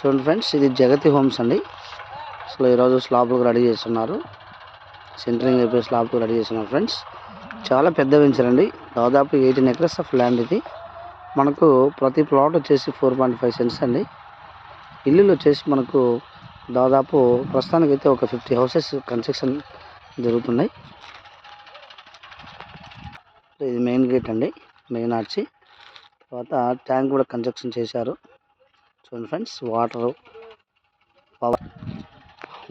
చూడండి ఫ్రెండ్స్, ఇది జగతి హోమ్స్ అండి. అసలు ఈరోజు స్లాబ్లకు రెడీ చేస్తున్నారు. సెంటరింగ్ అయిపోయి స్లాబ్కు రెడీ చేస్తున్నారు ఫ్రెండ్స్. చాలా పెద్ద వెంచర్ అండి. దాదాపు 18 acres ఆఫ్ ల్యాండ్ ఇది. మనకు ప్రతి ప్లాట్ వచ్చేసి 4.5 cents అండి. ఇల్లులు వచ్చేసి మనకు దాదాపు ప్రస్తుతానికైతే ఒక 50 houses కన్స్ట్రక్షన్ జరుగుతున్నాయి. ఇది మెయిన్ గేట్ అండి, మెయిన్ ఆర్చి. తర్వాత ట్యాంక్ కూడా కన్స్ట్రక్షన్ చేశారు. చూడండి friends,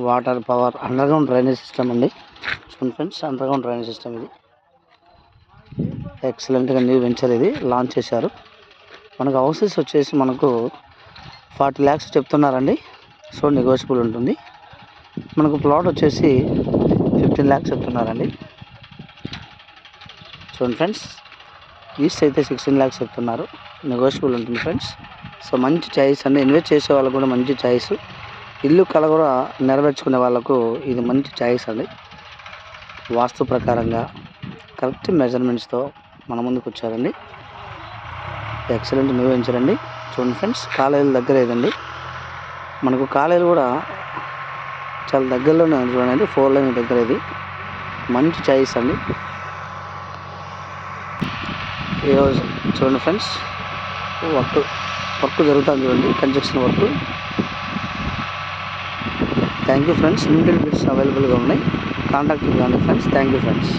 water power underground drainage system అండి. చూడండి ఫ్రెండ్స్, అండర్గ్రౌండ్ డ్రైనేజ్ సిస్టమ్ ఇది. ఎక్సలెంట్గా న్యూ వెంచర్ ఇది లాంచ్ చేశారు. మనకు హౌసెస్ వచ్చేసి మనకు 40 lakhs చెప్తున్నారండి. సో నెగోషియబుల్ ఉంటుంది. మనకు ప్లాట్ వచ్చేసి 15 lakhs చెప్తున్నారండి. చూడండి ఫ్రెండ్స్, ఈస్ట్ అయితే 16 lakhs చెప్తున్నారు. నెగోషియబుల్ ఉంటుంది ఫ్రెండ్స్. సో మంచి చాయిస్ అండి. ఇన్వెస్ట్ చేసే వాళ్ళకు కూడా మంచి చాయిస్. ఇల్లు కళ కూడా నెరవేర్చుకునే వాళ్ళకు ఇది మంచి చాయిస్ అండి. వాస్తు ప్రకారంగా కరెక్ట్ మెజర్మెంట్స్తో మన ముందుకు వచ్చారండి. ఎక్సలెంట్ న్యూ వెంచర్ అండి. చూడండి ఫ్రెండ్స్, కాలేజీల దగ్గర ఏదండి, మనకు కాలేజీలు కూడా చాలా దగ్గరలోనే చూడండి. 4 lane దగ్గర ఇది మంచి చాయిస్ అండి. ఈరోజు చూడండి ఫ్రెండ్స్, వర్క్ జరుగుతుంది చూడండి, construction work. Thank you friends. Limited bits అవైలబుల్గా ఉన్నాయి. కాంటాక్ట్ కానీ ఫ్రెండ్స్. Thank you friends.